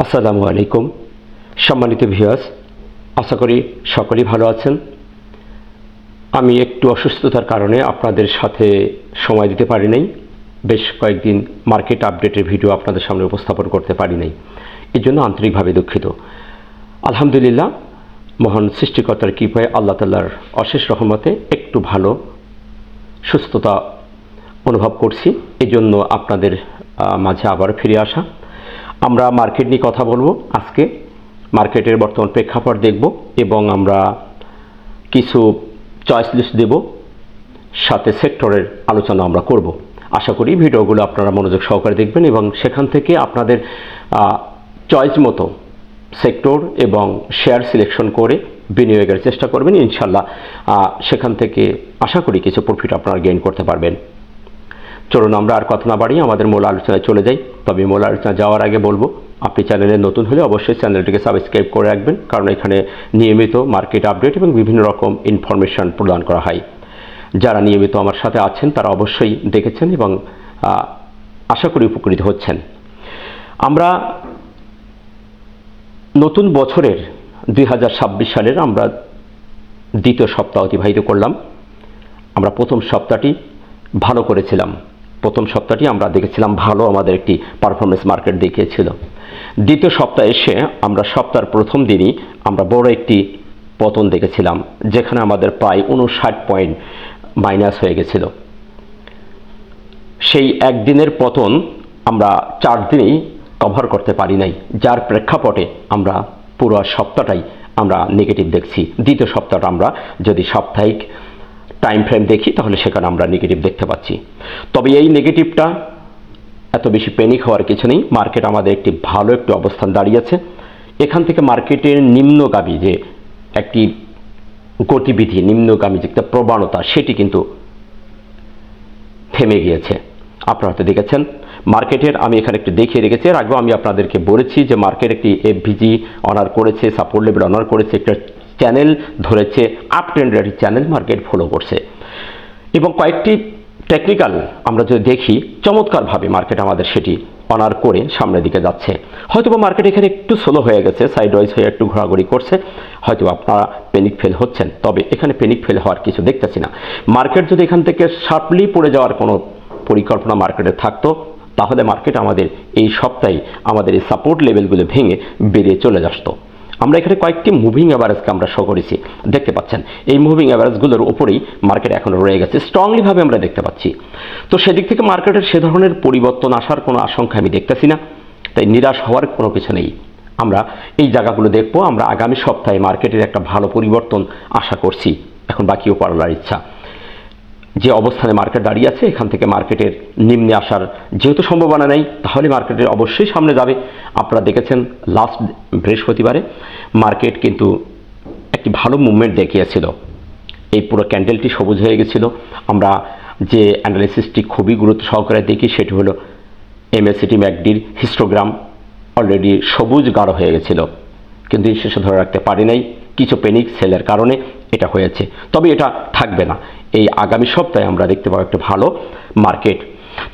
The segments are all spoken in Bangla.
আসসালামু আলাইকুম সম্মানিত ভিউয়ার্স, আশা করি সকলেই ভালো আছেন। আমি একটু অসুস্থতার কারণে আপনাদের সাথে সময় দিতে পারি নাই। বেশ কয়েকদিন মার্কেট আপডেটের ভিডিও আপনাদের সামনে উপস্থাপন করতে পারি নাই, এর জন্য আন্তরিকভাবে দুঃখিত। আলহামদুলিল্লাহ, মহান সৃষ্টিকর্তার কৃপায় আল্লাহ তাআলার অশেষ রহমতে একটু ভালো সুস্থতা অনুভব করছি, এই জন্য আপনাদের মাঝে আবার ফিরে আসা। আমরা মার্কেট নিয়ে কথা বলবো আজকে, মার্কেটের বর্তমান প্রেক্ষাপট দেখব এবং আমরা কিছু চয়েস লিস্ট দেব, সাথে সেক্টরের আলোচনা আমরা করব। আশা করি ভিডিওগুলো আপনারা মনোযোগ সহকারে দেখবেন এবং সেখান থেকে আপনাদের চয়েস মতো সেক্টর এবং শেয়ার সিলেকশন করে বিনিয়োগের চেষ্টা করবেন। ইনশাল্লাহ সেখান থেকে আশা করি কিছু প্রফিট আপনারা গেইন করতে পারবেন। চলুন আমরা আর কথা না বাড়িয়ে আমাদের মূল আলোচনায় চলে যাই। তবে মূল আলোচনা যাওয়ার আগে বলবো, আপনি চ্যানেলে নতুন হলে অবশ্যই চ্যানেলটিকে সাবস্ক্রাইব করে রাখবেন, কারণ এখানে নিয়মিত মার্কেট আপডেট এবং বিভিন্ন রকম ইনফরমেশন প্রদান করা হয়। যারা নিয়মিত আমার সাথে আছেন তারা অবশ্যই দেখেছেন এবং আশা করি উপকৃত হচ্ছেন। আমরা নতুন বছরের 2026 সালের আমরা দ্বিতীয় সপ্তাহ অতিবাহিত করলাম। আমরা প্রথম সপ্তাহটি ভালো করেছিলাম, প্রথম সপ্তাহটি আমরা দেখেছিলাম ভালো, আমাদের একটি পারফরমেন্স মার্কেট দেখিয়েছিল। দ্বিতীয় সপ্তাহে এসে আমরা সপ্তাহের প্রথম দিনই আমরা বড় একটি পতন দেখেছিলাম, যেখানে আমাদের প্রায় 59 পয়েন্ট মাইনাস হয়ে গেছিল। সেই একদিনের পতন আমরা 4 দিনেই কভার করতে পারি নাই, যার প্রেক্ষাপটে আমরা পুরো সপ্তাহটাই আমরা নেগেটিভ দেখছি। দ্বিতীয় সপ্তাহটা আমরা যদি সাপ্তাহিক টাইম ফ্রেম দেখি তাহলে সেখানে আমরা নেগেটিভ দেখতে পাচ্ছি। তবে এই নেগেটিভটা এত বেশি প্যানিক হওয়ার কিছু নেই। মার্কেট আমাদের একটি ভালো একটি অবস্থান দাঁড়িয়েছে। এখান থেকে মার্কেটের নিম্নগামী যে একটি গতিবিধি, নিম্নগামী যে একটা প্রবণতা, সেটি কিন্তু থেমে গিয়েছে। আপনারা হয়তো দেখেছেন মার্কেটের, আমি এখানে একটু দেখিয়ে রেখেছি। এর আগেও আমি আপনাদেরকে বলেছি যে মার্কেট একটি এফভিজি অনার করেছে, সাপোর্ট লেভেল অনার করেছে, একটা চ্যানেল ধরেছে, আপ ট্রেন্ডের একটি চ্যানেল মার্কেট ফলো করছে এবং কয়েকটি টেকনিক্যাল আমরা যদি দেখি চমৎকারভাবে মার্কেট আমাদের সেটি অনার করে সামনের দিকে যাচ্ছে। হয়তো বা মার্কেট এখানে একটু স্লো হয়ে গেছে, সাইডওয়াইজ হয়ে একটু ঘোরাঘুরি করছে, হয়তো আপনারা প্যানিক ফেল হচ্ছেন, তবে এখানে প্যানিক ফেল হওয়ার কিছু দেখতেছি না। মার্কেট যদি এখান থেকে শার্পলি পড়ে যাওয়ার কোনো পরিকল্পনা মার্কেটে থাকতো, তাহলে মার্কেট আমাদের এই সপ্তাহে আমাদের এই সাপোর্ট লেভেলগুলো ভেঙে বেরিয়ে চলে আসতো। আমরা এখানে কয়েকটি মুভিং অ্যাভারেজকে আমরা শো করেছি, দেখতে পাচ্ছেন এই মুভিং অ্যাভারেজগুলোর উপরেই মার্কেট এখনও রয়ে গেছে, স্ট্রংলিভাবে আমরা দেখতে পাচ্ছি। তো সেদিক থেকে মার্কেটের সে ধরনের পরিবর্তন আসার কোনো আশঙ্কা আমি দেখতেছি না, তাই নিরাশ হওয়ার কোনো কিছু নেই। আমরা এই জায়গাগুলো দেখবো। আমরা আগামী সপ্তাহে মার্কেটের একটা ভালো পরিবর্তন আশা করছি। এখন বাকিও পাল্লার ইচ্ছা। যে অবস্থানে মার্কেট দাঁড়িয়ে আছে, এখান থেকে মার্কেটের নিম্নে আসার যেহেতু সম্ভাবনা নেই, তাহলে মার্কেটের অবশ্যই সামনে যাবে। আপনারা দেখেছেন লাস্ট বৃহস্পতিবারে মার্কেট কিন্তু একটি ভালো মুভমেন্ট দেখিয়েছিল। এই পুরো ক্যান্ডেলটি সবুজ হয়ে গেছিল। আমরা যে অ্যানালিসিসটি খুবই গুরুত্ব সহকারে দেখি সেটি হলো এমএসিটি ম্যাকডির হিস্টোগ্রাম অলরেডি সবুজ গাঢ় হয়ে গেছিল, কিন্তু শেষে ধরে রাখতে পারি নাই, কিছু প্যানিক সেলের কারণে এটা হয়েছে। তবে এটা থাকবে না, এই আগামী সপ্তাহে আমরা দেখতে পাবো একটা ভালো মার্কেট।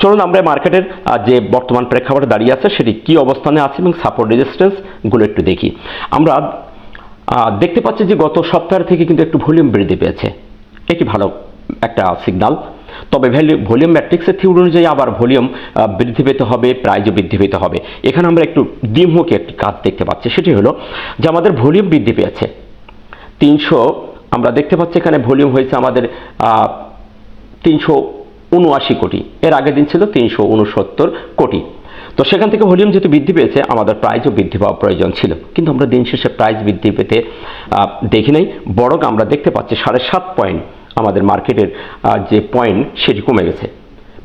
চলুন আমরা মার্কেটের যে বর্তমান প্রেক্ষাপটে দাঁড়িয়ে আছে সেটি কী অবস্থানে আছে এবং সাপোর্ট রেজিস্ট্যান্সগুলো একটু দেখি। আমরা দেখতে পাচ্ছি যে গত সপ্তাহ থেকে কিন্তু একটু ভলিউম বৃদ্ধি পেয়েছে, এটি ভালো একটা সিগনাল। তবে ভলিউম ম্যাট্রিক্সের থিওরি অনুযায়ী আবার ভলিউম বৃদ্ধি পেতে হবে, প্রাইজও বৃদ্ধি পেতে হবে। এখানে আমরা একটু দ্বিমুখী একটি কাজ দেখতে পাচ্ছি, সেটি হলো যে আমাদের ভলিউম বৃদ্ধি পেয়েছে 300, আমরা দেখতে পাচ্ছি এখানে ভলিউম হয়েছে আমাদের 379 কোটি, এর আগের দিন ছিল 369 কোটি। তো সেখান থেকে ভলিউম যেহেতু বৃদ্ধি পেয়েছে, আমাদের প্রাইজও বৃদ্ধি পাওয়া প্রয়োজন ছিল, কিন্তু আমরা দিন শেষে প্রাইজ বৃদ্ধি পেতে দেখি নাই। বরং আমরা দেখতে পাচ্ছি 7.5 পয়েন্ট আমাদের মার্কেটের যে পয়েন্ট সেটি কমে গেছে।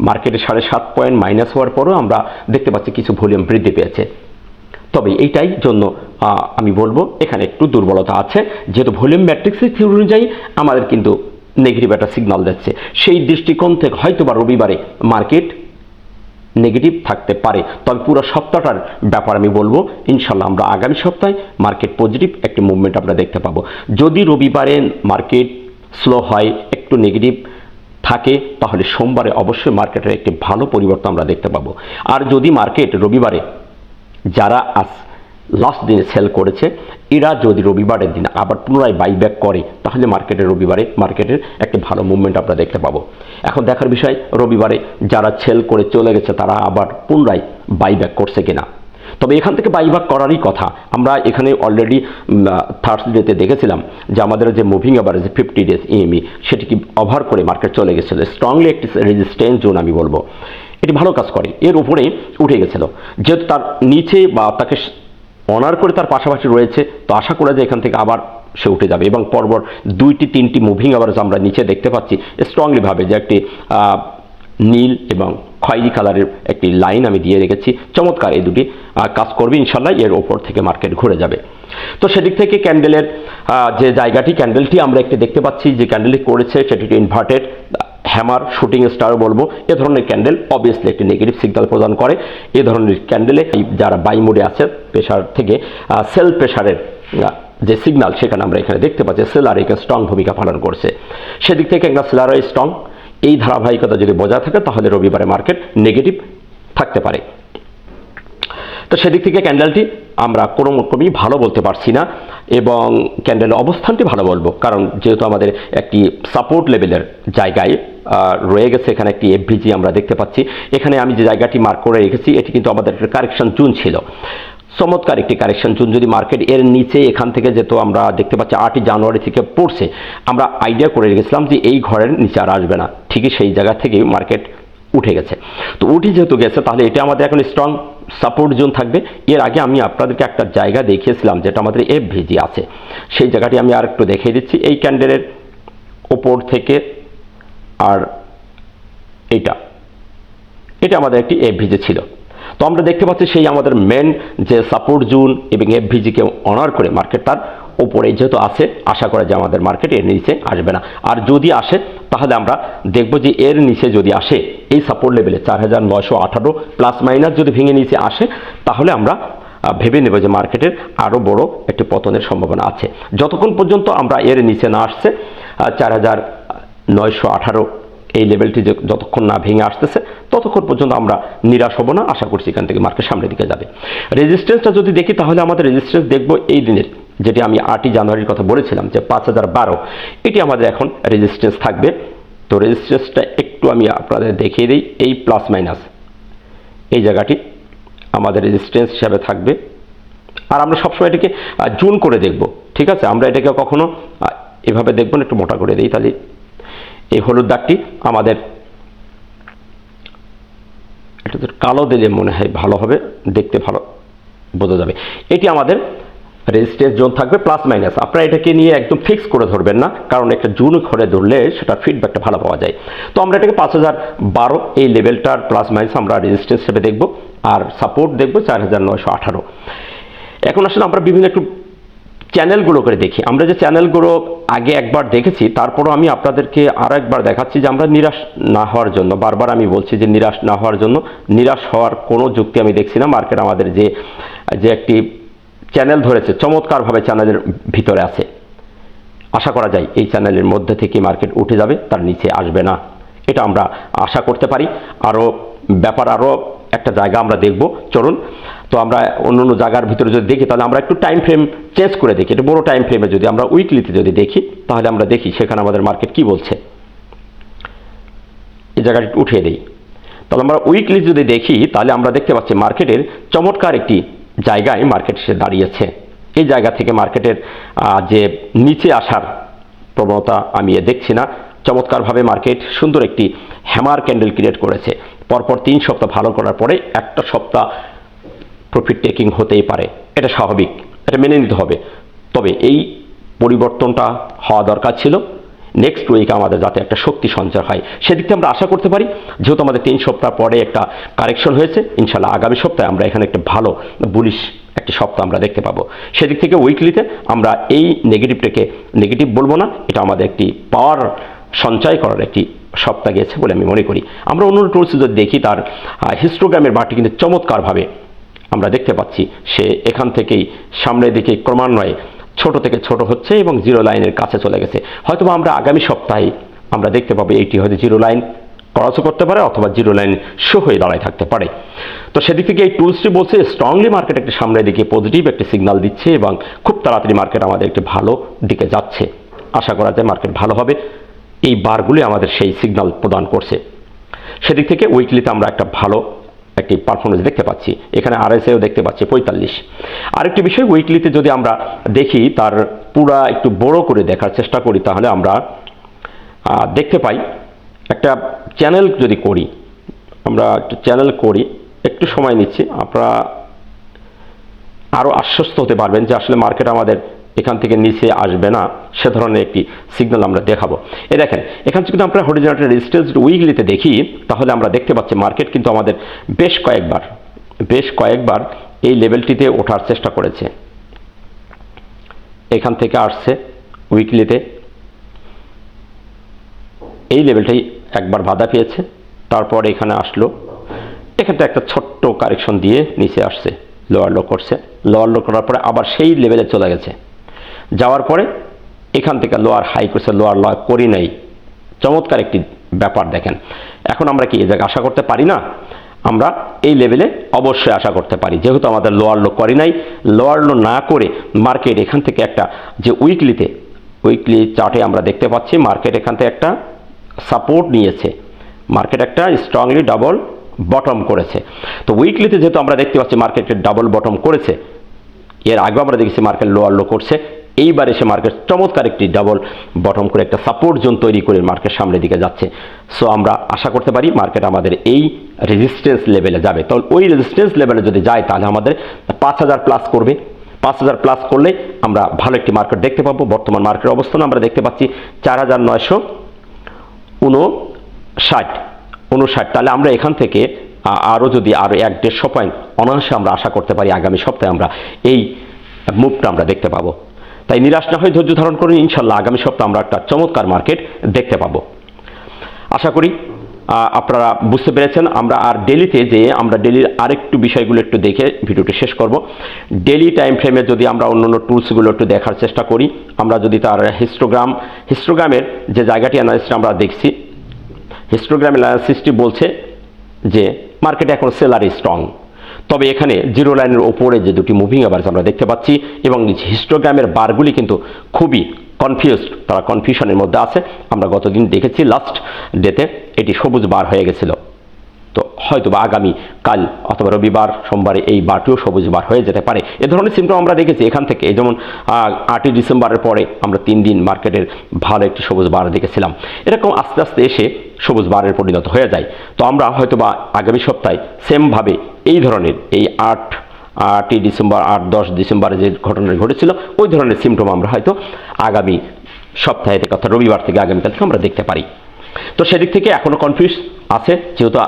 মার্কেটে 7.5 পয়েন্ট মাইনাস হওয়ার পরও আমরা দেখতে পাচ্ছি কিছু ভলিউম বৃদ্ধি পেয়েছে। তবে এইটাই জন্য আমি বলবো এখানে একটু দুর্বলতা আছে, যেহেতু ভলিউম ম্যাট্রিক্সের থিওরি অনুযায়ী আমাদের কিন্তু নেগেটিভ একটা সিগন্যাল দিচ্ছে। সেই দৃষ্টিকোণ থেকে হয়তো বা রবিবারে মার্কেট নেগেটিভ থাকতে পারে, তবে পুরো সপ্তাহটার ব্যাপার আমি বলবো ইনশাল্লাহ আমরা আগামী সপ্তাহে মার্কেট পজিটিভ একটি মুভমেন্ট আমরা দেখতে পাবো। যদি রবিবারে মার্কেট স্লো হয়, একটু নেগেটিভ থাকে, তাহলে সোমবারে অবশ্যই মার্কেটের একটি ভালো পরিবর্তন আমরা দেখতে পাবো। আর যদি মার্কেট রবিবারে যারা লাস্ট দিনে সেল করেছে, এরা যদি রবিবারের দিন আবার পুনরায় বাইব্যাক করে তাহলে রবিবারে মার্কেটের একটা ভালো মুভমেন্ট আমরা দেখতে পাবো। এখন দেখার বিষয় রবিবারে যারা সেল করে চলে গেছে তারা আবার পুনরায় বাইব্যাক করছে কিনা। তবে এখান থেকে বাইব্যাক করারই কথা। আমরা এখানে অলরেডি থার্সডেতে দেখেছিলাম যে আমাদের যে মুভিং অ্যাভারেজ 50 ডেজ ইএমই সেটিকে ওভার করে মার্কেট চলে গেছিলো, স্ট্রংলি একটি রেজিস্ট্যান্স জোন আমি বলবো, এটি ভালো কাজ করে, এর উপরে উঠে গেছিল, যেহেতু তার নিচে বা তাকে অনার করে তার পাশাপাশি রয়েছে, তো আশা করা যায় এখান থেকে আবার সে উঠে যাবে। এবং পরপর 2-3টি মুভিং অ্যাভারেজ আমরা নিচে দেখতে পাচ্ছি স্ট্রংলি ভাবে, যে একটি নীল এবং খয়েরি কালারের একটি লাইন আমি দিয়ে রেখেছি, চমৎকার এই দুটি কাজ করবে ইনশাল্লাহ, এর ওপর থেকে মার্কেট ঘুরে যাবে। তো সেদিক থেকে ক্যান্ডেলের যে জায়গাটি, ক্যান্ডেলটি আমরা একটি দেখতে পাচ্ছি যে ক্যান্ডেলটি করেছে সেটি ইনভার্টেড হ্যামার, শুটিং স্টার বলবো। এ ধরনের ক্যান্ডেল অবভিয়াসলি একটি নেগেটিভ সিগন্যাল প্রদান করে। এ ধরনের ক্যান্ডেলে যারা বাই মোডে আছে প্রেশার থেকে সেল প্রেশারের যে সিগন্যাল সেখানে আমরা এখানে দেখতে পাচ্ছি সেলার এখানে স্ট্রং ভূমিকা পালন করছে। সেদিক থেকে একটা সেলার স্ট্রং, এই ধারাবাহিকতা যদি বজায় থাকে তাহলে রবিবারে মার্কেট নেগেটিভ থাকতে পারে। তো সেদিক থেকে ক্যান্ডেলটি আমরা কোনো রকমই ভালো বলতে পারছি না, এবং ক্যান্ডেলের অবস্থানটি ভালো বলবো, কারণ যেহেতু আমাদের একটি সাপোর্ট লেভেলের জায়গায় রয়ে গেছে, এখানে একটি এফভিজি আমরা দেখতে পাচ্ছি। এখানে আমি যে জায়গাটি মার্ক করে রেখেছি এটি কিন্তু আমাদের একটা কারেকশন জোন ছিল, চমৎকার একটি কারেকশন জোন। যদি মার্কেট এর নিচে এখান থেকে যেহেতু আমরা দেখতে পাচ্ছি 8 জানুয়ারি থেকে পড়ছে, আমরা আইডিয়া করে রেখেছিলাম যে এই ঘরের নিচে আর আসবে না, ঠিকই সেই জায়গা থেকেই মার্কেট উঠে গেছে। তো উঠে যেহেতু গেছে তাহলে এটা আমাদের এখন স্ট্রং সাপোর্ট জোন থাকবে। এর আগে আমি আপনাদেরকে একটা জায়গা দেখিয়েছিলাম যেটা আমাদের এফভিজি আছে, সেই জায়গাটি আমি আর একটু দেখিয়ে দিচ্ছি। এই ক্যান্ডেলের ওপর থেকে আর এটা আমাদের একটি এফভিজি ছিল। তো আমরা দেখতে পাচ্ছি সেই আমাদের মেন যে সাপোর্ট জোন এবং এফভিজিকে অনার করে মার্কেট তার ওপরে যেহেতু আছে, আশা করা যায় আমাদের মার্কেট এর নিচে আসবে না। আর যদি আসে তাহলে আমরা দেখব যে এর নিচে যদি আসে এই সাপোর্ট লেভেলে 4918 প্লাস মাইনাস যদি ভেঙে নিচে আসে তাহলে আমরা ভেবে নেব যে মার্কেটের আরও বড় একটি পতনের সম্ভাবনা আছে। যতক্ষণ পর্যন্ত আমরা এর নিচে না আসছে 4918 এই লেভেলটি যতক্ষণ না ভেঙে আসতেছে ততক্ষণ পর্যন্ত আমরা নিরাশ হব না, আশা করছি এখান থেকে মার্কেট সামনের দিকে যাবে। রেজিস্ট্যান্সটা যদি দেখি তাহলে আমাদের রেজিস্ট্যান্স দেখব এই দিনের, যেটি আমি 8 জানুয়ারির কথা বলেছিলাম যে 5012, এটি আমাদের এখন রেজিস্ট্যান্স থাকবে। তো রেজিস্ট্যান্সটা একটু আমি আপনাদের দেখিয়ে দিই, এই প্লাস মাইনাস এই জায়গাটি আমাদের রেজিস্ট্যান্স হিসাবে থাকবে। আর আমরা সবসময় এটাকে জুন করে দেখব, ঠিক আছে, আমরা এটাকে কখনো এভাবে দেখব না, একটু মোটা করে দিই, তাহলে এই হলুদ দাগটি আমাদের এটা কালো দিলে মনে হয় ভালো হবে, দেখতে ভালো বোঝা যাবে। এটি আমাদের রেজিস্ট্যান্স জোন থাকবে প্লাস মাইনাস। আপনারা এটাকে নিয়ে একদম ফিক্স করে ধরবেন না, কারণ একটা জোন করে ধরলে সেটা ফিডব্যাকটা ভালো পাওয়া যায়। তো আমরা এটাকে 5012 এই লেভেলটার প্লাস মাইনাস আমরা রেজিস্ট্যান্স হিসেবে দেখব, আর সাপোর্ট দেখব 4918। এখন আসলে আমরা বিভিন্ন একটু চ্যানেলগুলো করে দেখি। আমরা যে চ্যানেলগুলো আগে একবার দেখেছি তারপরও আমি আপনাদেরকে আরও একবার দেখাচ্ছি যে আমরা নিরাশ না হওয়ার জন্য, বারবার আমি বলছি যে নিরাশ না হওয়ার জন্য, নিরাশ হওয়ার কোনো যুক্তি আমি দেখছি না। মার্কেট আমাদের যে একটি চ্যানেল ধরেছে চমৎকারভাবে চ্যানেলের ভিতরে আছে, আশা করা যায় এই চ্যানেলের মধ্যে থেকে মার্কেট উঠে যাবে, তার নিচে আসবে না, এটা আমরা আশা করতে পারি। আরও একটা জায়গা আমরা দেখব, চলুন। তো আমরা অন্য জায়গার ভিতরে যদি দেখি তাহলে আমরা একটু টাইম ফ্রেম চেঞ্জ করে দেখি, একটু বড় টাইম ফ্রেমে যদি আমরা উইকলিতে যদি দেখি তাহলে আমরা দেখি সেখানে আমাদের মার্কেট কি বলছে। এই জায়গাটি উঠিয়ে দিই, তাহলে আমরা উইকলি যদি দেখি তাহলে আমরা দেখতে পাচ্ছি মার্কেটের চমৎকার একটি জায়গায় মার্কেট এসে দাঁড়িয়েছে। এই জায়গা থেকে মার্কেটের যে নিচে আসার প্রবণতা আমি দেখছি না। চমৎকারভাবে মার্কেট সুন্দর একটি হ্যামার ক্যান্ডেল ক্রিয়েট করেছে। পরপর 3 সপ্তাহ ভালো করার পরে একটা সপ্তাহ প্রফিট টেকিং হতেই পারে, এটা স্বাভাবিক, এটা মেনে নিতে হবে। তবে এই পরিবর্তনটা হওয়া দরকার ছিল। নেক্সট উইক আমাদের যাতে একটা শক্তি সঞ্চার হয় সেদিক থেকে আমরা আশা করতে পারি। যেহেতু আমাদের 3 সপ্তাহ পরে একটা কারেকশন হয়েছে, ইনশাল্লাহ আগামী সপ্তাহে আমরা এখানে একটা ভালো বুলিশ একটি সপ্তাহ আমরা দেখতে পাবো। সেদিক থেকে উইকলিতে আমরা এই নেগেটিভটাকে নেগেটিভ বলবো না, এটা আমাদের একটি পাওয়ার সঞ্চয় করার একটি সপ্তাহ গেছে বলে আমি মনে করি। আমরা অন্য টুলস যদি দেখি তার হিস্টোগ্রামের বারটি কিন্তু চমৎকারভাবে আমরা দেখতে পাচ্ছি, সে এখান থেকেই সামনের দিকে ক্রমান্বয়ে ছোট থেকে ছোট হচ্ছে এবং জিরো লাইনের কাছে চলে গেছে। হয়তো আমরা আগামী সপ্তাহে আমরা দেখতে পাবো এইটি হয়তো জিরো লাইন ক্রসও করতে পারে অথবা জিরো লাইন শো হয়ে দাঁড়ায় থাকতে পারে। তো সেদিক থেকে এই টুলসটি বলছে স্ট্রংলি মার্কেট একটি সামনের দিকে পজিটিভ একটি সিগন্যাল দিচ্ছে এবং খুব তাড়াতাড়ি মার্কেট আমাদের একটি ভালো দিকে যাচ্ছে। আশা করা যায় মার্কেট ভালো হবে, এই বারগুলি আমাদের সেই সিগন্যাল প্রদান করছে। সেদিক থেকে উইকলিতে আমরা একটা ভালো একটি পারফরমেন্স দেখতে পাচ্ছি। এখানে আরএসআইও দেখতে পাচ্ছি 45। আরেকটি বিষয়, উইকলিতে যদি আমরা দেখি তার পুরা একটু বড় করে দেখার চেষ্টা করি তাহলে আমরা দেখতে পাই একটা চ্যানেল যদি করি, আমরা একটু চ্যানেল করি, একটু সময় নিচ্ছি, আপনারা আরও আশ্বস্ত হতে পারবেন যে আসলে মার্কেট আমাদের এখান থেকে নিচে আসবে না, সে ধরনের একটি সিগন্যাল আমরা দেখাবো। দেখেন এখান থেকে যদি আমরা হরিজন্টাল রেজিস্ট্যান্স উইকলিতে দেখি তাহলে আমরা দেখতে পাচ্ছি মার্কেট কিন্তু আমাদের বেশ কয়েকবার এই লেভেলটিতে ওঠার চেষ্টা করেছে। এখান থেকে আসছে উইকলিতে, এই লেভেলটাই একবার বাধা পেয়েছে, তারপর এখানে আসলো, এখান থেকে একটা ছোট্ট কারেকশন দিয়ে নিচে আসছে, লোয়ার লো করছে, লোয়ার লো করার পরে আবার সেই লেভেলে চলে গেছে, যাওয়ার পরে এখান থেকে লোয়ার হাই করছে, লোয়ার লো করি নাই। চমৎকার একটি ব্যাপার দেখেন। এখন আমরা কি এই জায়গায় আশা করতে পারি না? আমরা এই লেভেলে অবশ্যই আশা করতে পারি, যেহেতু আমাদের লোয়ার লো করি নাই। লোয়ার লো না করে মার্কেট এখান থেকে একটা যে উইকলি চার্টে আমরা দেখতে পাচ্ছি মার্কেট এখান থেকে একটা সাপোর্ট নিয়েছে, মার্কেট একটা স্ট্রংলি ডাবল বটম করেছে। তো উইকলিতে যেহেতু আমরা দেখতে পাচ্ছি মার্কেটের ডাবল বটম করেছে, এর আগে আমরা দেখেছি মার্কেট লোয়ার লো করছে, এইবার এসে মার্কেট চমৎকার একটি ডাবল বটম করে একটা সাপোর্ট জোন তৈরি করে মার্কেট সামনের দিকে যাচ্ছে। সো আমরা আশা করতে পারি মার্কেট আমাদের এই রেজিস্ট্যান্স লেভেলে যাবে। তো ওই রেজিস্ট্যান্স লেভেলে যদি যায় তাহলে আমাদের 5000 প্লাস করবে। 5000 প্লাস করলে আমরা ভালো একটি মার্কেট দেখতে পাবো। বর্তমান মার্কেটের অবস্থান আমরা দেখতে পাচ্ছি 4959। তাহলে আমরা এখান থেকে আরও 1-1.5 পয়েন্ট অনায়াসে আমরা আশা করতে পারি আগামী সপ্তাহে আমরা এই মুভটা আমরা দেখতে পাবো। তাই নিরাশ না হয়ে ধৈর্য ধারণ করুন, ইনশাল্লাহ আগামী সপ্তাহে আমরা একটা চমৎকার মার্কেট দেখতে পাবো। আশা করি আপনারা বুঝতে পেরেছেন। আমরা আর ডেলিতে যে আমরা ডেলির আরেকটু বিষয়গুলো একটু দেখে ভিডিওটি শেষ করব। ডেলি টাইম ফ্রেমে যদি আমরা অন্যান্য টুলসগুলো একটু দেখার চেষ্টা করি, আমরা যদি তার হিস্টোগ্রামের যে জায়গাটি অ্যানালিসিস আমরা দেখছি, হিস্টোগ্রাম অ্যানালিসিসটি বলছে যে মার্কেটে এখন সেলারি স্ট্রং। তবে এখানে জিরো লাইনের ওপরে যে দুটি মুভিং অ্যাভারেজ আমরা দেখতে পাচ্ছি এবং হিস্টোগ্রামের বারগুলি কিন্তু খুবই কনফিউজড, তারা কনফিউশনের মধ্যে আছে। আমরা গতদিন দেখেছি লাস্ট ডেতে এটি সবুজ বার হয়ে গেছিল, তো হয়তো বা আগামী কাল অথবা রবিবার সোমবারে এই বারটিও সবুজ বার হয়ে যেতে পারে। এ ধরনের সিমটম আমরা দেখেছি এখান থেকে। যেমন 8ই ডিসেম্বরের পরে আমরা 3 দিন মার্কেটের ভালো একটি সবুজ বার দেখেছিলাম। এরকম আস্তে আস্তে এসে সবুজ বারের পরিণত হয়ে যায়। তো আমরা হয়তো বা আগামী সপ্তাহে সেমভাবে এই ধরনের এই 8ই ডিসেম্বর 8-10 ডিসেম্বরে যে ঘটনা ঘটেছিল ওই ধরনের সিমটম আমরা হয়তো আগামী সপ্তাহে থেকে অর্থাৎ রবিবার থেকে আগামীকাল থেকে আমরা দেখতে পারি। তো সেদিক থেকে এখনও কনফিউজ আছে, যেহেতু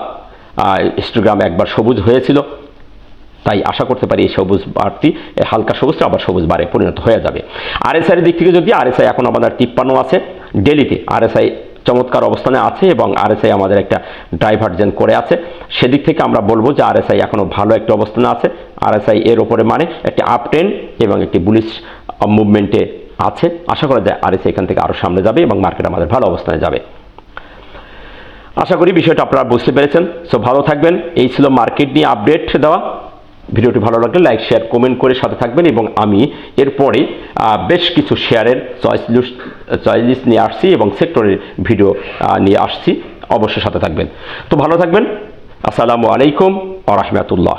হিস্টোগ্রাম একবার সবুজ হয়েছিল, তাই আশা করতে পারি এই সবুজ বারটি হালকা সবুজটা আবার সবুজ বারে পরিণত হয়ে যাবে। আরএসআইয়ের দিক থেকে যদি আরএসআই এখন আমাদের 53 আছে, ডেলিতে আরএসআই চমৎকার অবস্থানে আছে এবং আরএসআই আমাদের একটা ডাইভার্জেন্ট করে আছে। সেদিক থেকে আমরা বলবো যে আরএসআই এখনও ভালো একটা অবস্থানে আছে। আরএসআই এর ওপরে মানে একটি আপ ট্রেন্ড এবং একটি বুলিশ মুভমেন্টে আছে। আশা করা যায় আরএসআই এখান থেকে আরও সামনে যাবে এবং মার্কেট আমাদের ভালো অবস্থানে যাবে। আশা করি বিষয়টা আপনারা বুঝতে পেরেছেন। সো ভালো থাকবেন। এই ছিল মার্কেট নিয়ে আপডেট দেওয়া। ভিডিওটি ভালো লাগলে লাইক শেয়ার কমেন্ট করে সাথে থাকবেন এবং আমি এরপরে বেশ কিছু শেয়ারের চয়েস লিস্ট নিয়ে আসছি এবং সেক্টরের ভিডিও নিয়ে আসছি, অবশ্যই সাথে থাকবেন। তো ভালো থাকবেন। আসসালামু আলাইকুম ওয়া রাহমাতুল্লাহ।